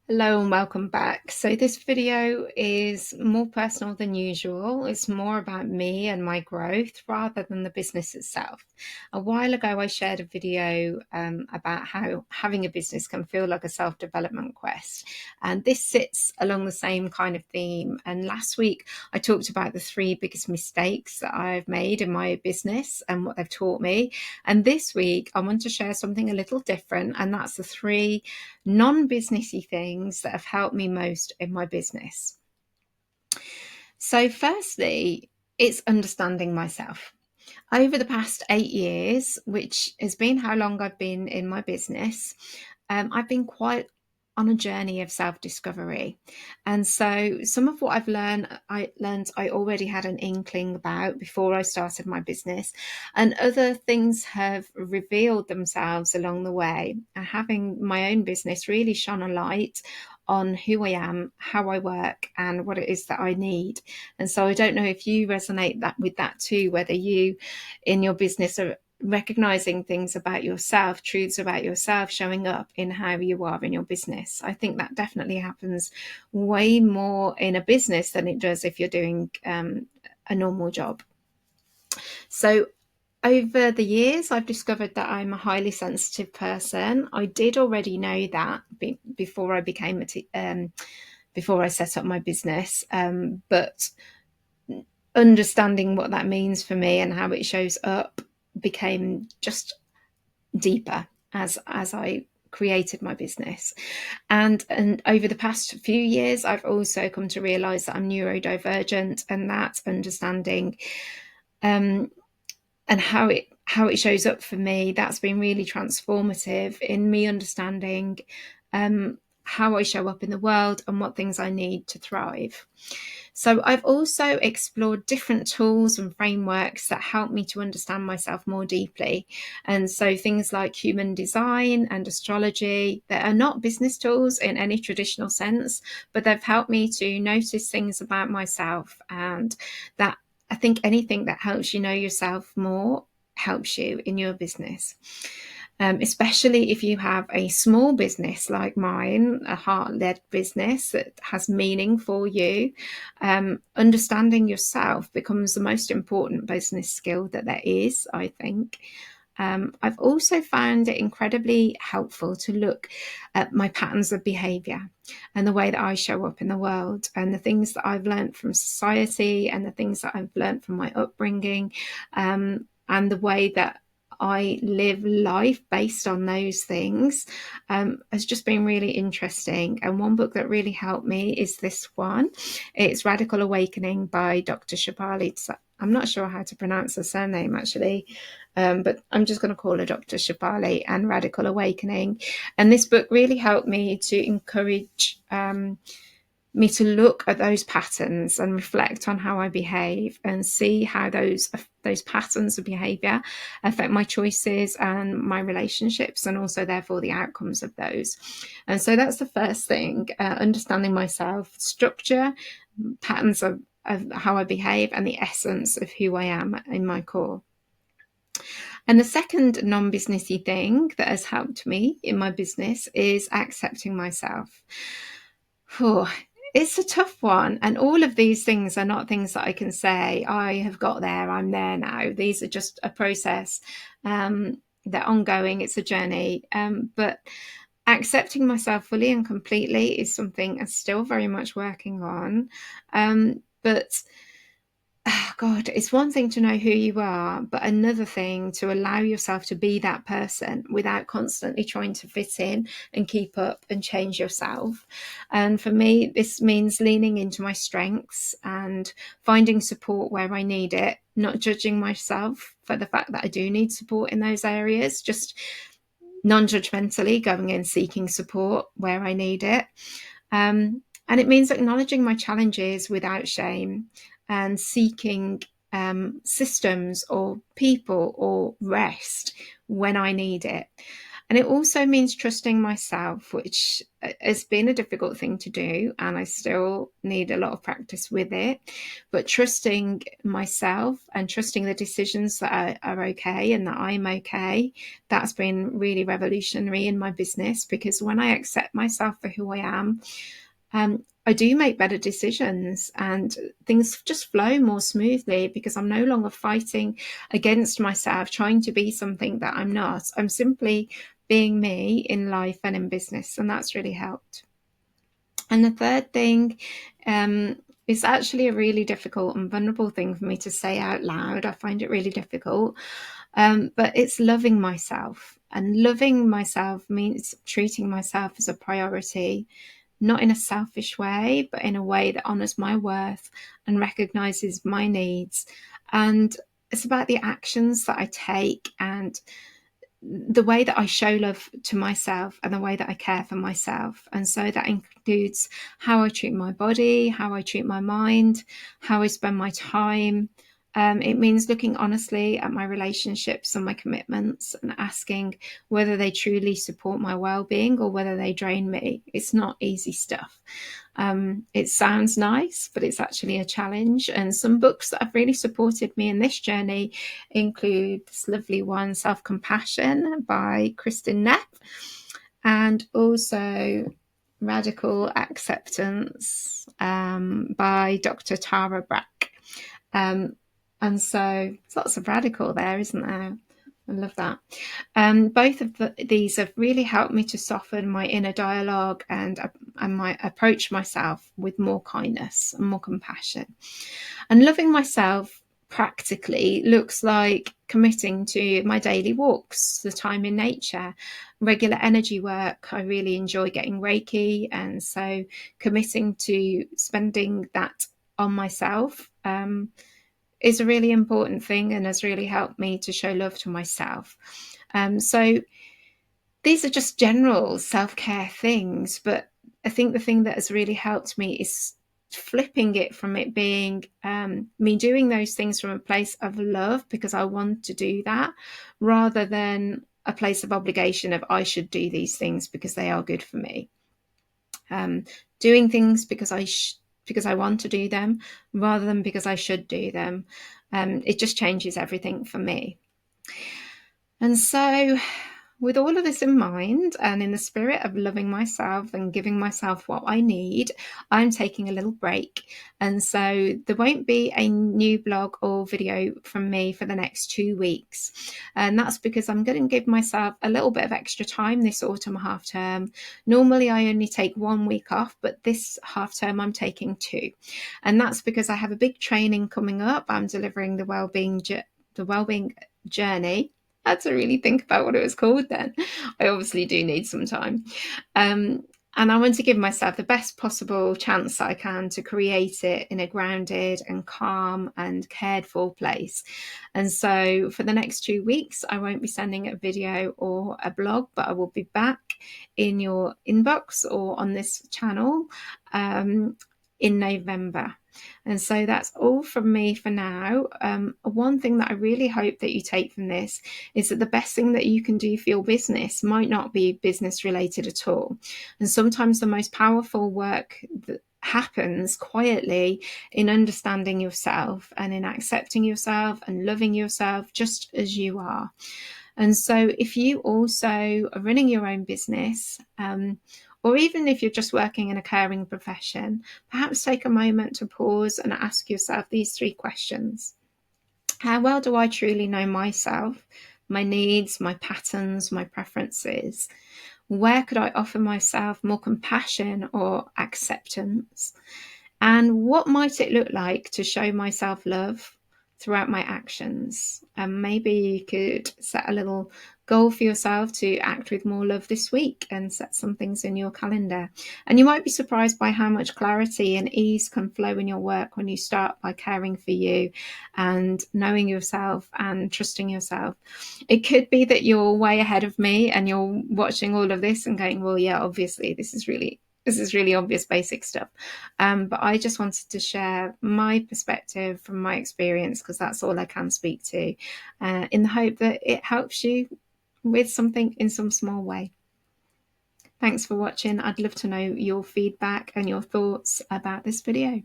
Hello and welcome back. So this video is more personal than usual. It's more about me and my growth rather than the business itself. A while ago, I shared a video about how having a business can feel like a self-development quest. And this sits along the same kind of theme. And last week, I talked about the three biggest mistakes that I've made in my business and what they've taught me. And this week, I want to share something a little different, and that's the three non-businessy things that have helped me most in my business. So firstly, it's understanding myself. Over the past 8 years, which has been how long I've been in my business, I've been quite on a journey of self-discovery. And so some of what I've learned I already had an inkling about before I started my business, and other things have revealed themselves along the way. And having my own business really shone a light on who I am, how I work, and what it is that I need. And so I don't know if you resonate with that too, whether you in your business are recognizing things about yourself, truths about yourself showing up in how you are in your business. I think that definitely happens way more in a business than it does if you're doing a normal job. So over the years, I've discovered that I'm a highly sensitive person. I did already know that before I before I set up my business, but understanding what that means for me and how it shows up became just deeper as I created my business. And over the past few years, I've also come to realize that I'm neurodivergent, and that understanding um, and how it shows up for me, that's been really transformative in me understanding how I show up in the world and what things I need to thrive. So I've also explored different tools and frameworks that help me to understand myself more deeply. And so things like human design and astrology, that are not business tools in any traditional sense, but they've helped me to notice things about myself. And that I think anything that helps you know yourself more helps you in your business. Especially if you have a small business like mine, a heart-led business that has meaning for you, understanding yourself becomes the most important business skill that there is, I think. I've also found it incredibly helpful to look at my patterns of behaviour and the way that I show up in the world, and the things that I've learned from society and the things that I've learned from my upbringing, and the way that I live life based on those things has just been really interesting. And one book that really helped me is this one. It's Radical Awakening by Dr. Shibali. I'm not sure how to pronounce her surname actually, but I'm just going to call her Dr. Shibali, and Radical Awakening. And this book really helped me to encourage me to look at those patterns and reflect on how I behave and see how those patterns of behavior affect my choices and my relationships, and also therefore the outcomes of those. And so that's the first thing, understanding myself, structure, patterns of how I behave, and the essence of who I am in my core. And the second non-businessy thing that has helped me in my business is accepting myself. Oh, it's a tough one. And all of these things are not things that I can say, I have got there, I'm there now. These are just a process. They're ongoing, it's a journey. But accepting myself fully and completely is something I'm still very much working on. But oh God, it's one thing to know who you are, but another thing to allow yourself to be that person without constantly trying to fit in and keep up and change yourself. And for me, this means leaning into my strengths and finding support where I need it, not judging myself for the fact that I do need support in those areas, just non-judgmentally going in seeking support where I need it. And it means acknowledging my challenges without shame and seeking systems or people or rest when I need it. And it also means trusting myself, which has been a difficult thing to do, and I still need a lot of practice with it. But trusting myself and trusting the decisions that are okay and that I'm okay, that's been really revolutionary in my business, because when I accept myself for who I am, I do make better decisions and things just flow more smoothly, because I'm no longer fighting against myself, trying to be something that I'm not. I'm simply being me in life and in business, and that's really helped. And the third thing, is actually a really difficult and vulnerable thing for me to say out loud. I find it really difficult, but it's loving myself. And loving myself means treating myself as a priority, not in a selfish way, but in a way that honors my worth and recognizes my needs. And it's about the actions that I take and the way that I show love to myself and the way that I care for myself. And so that includes how I treat my body, how I treat my mind, how I spend my time. It means looking honestly at my relationships and my commitments and asking whether they truly support my well-being or whether they drain me. It's not easy stuff. It sounds nice, but it's actually a challenge. And some books that have really supported me in this journey include this lovely one, Self-Compassion by Kristin Neff, and also Radical Acceptance by Dr. Tara Brach. And so there's lots of radical there, isn't there? I love that. Both of these have really helped me to soften my inner dialogue and my approach myself with more kindness and more compassion. And loving myself practically looks like committing to my daily walks, the time in nature, regular energy work. I really enjoy getting Reiki, and so committing to spending that on myself is a really important thing and has really helped me to show love to myself. So these are just general self-care things, but I think the thing that has really helped me is flipping it from it being me doing those things from a place of love because I want to do that, rather than a place of obligation of I should do these things because they are good for me. Doing things because I want to do them rather than because I should do them. It just changes everything for me. And so, with all of this in mind, and in the spirit of loving myself and giving myself what I need, I'm taking a little break. And so there won't be a new blog or video from me for the next 2 weeks. And that's because I'm going to give myself a little bit of extra time this autumn half term. Normally I only take 1 week off, but this half term I'm taking 2. And that's because I have a big training coming up. I'm delivering the wellbeing journey. I had to really think about what it was called then. I obviously do need some time. And I want to give myself the best possible chance I can to create it in a grounded and calm and cared for place. And so for the next 2 weeks, I won't be sending a video or a blog, but I will be back in your inbox or on this channel in November. And so that's all from me for now. One thing that I really hope that you take from this is that the best thing that you can do for your business might not be business related at all. And sometimes the most powerful work that happens quietly in understanding yourself and in accepting yourself and loving yourself just as you are. And so if you also are running your own business, or even if you're just working in a caring profession, perhaps take a moment to pause and ask yourself these 3 questions. How well do I truly know myself, my needs, my patterns, my preferences? Where could I offer myself more compassion or acceptance? And what might it look like to show myself love throughout my actions? And maybe you could set a little goal for yourself to act with more love this week and set some things in your calendar. And you might be surprised by how much clarity and ease can flow in your work when you start by caring for you and knowing yourself and trusting yourself. It could be that you're way ahead of me and you're watching all of this and going, well, yeah, obviously this is really obvious basic stuff. But I just wanted to share my perspective from my experience, because that's all I can speak to, in the hope that it helps you with something in some small way. Thanks for watching. I'd love to know your feedback and your thoughts about this video.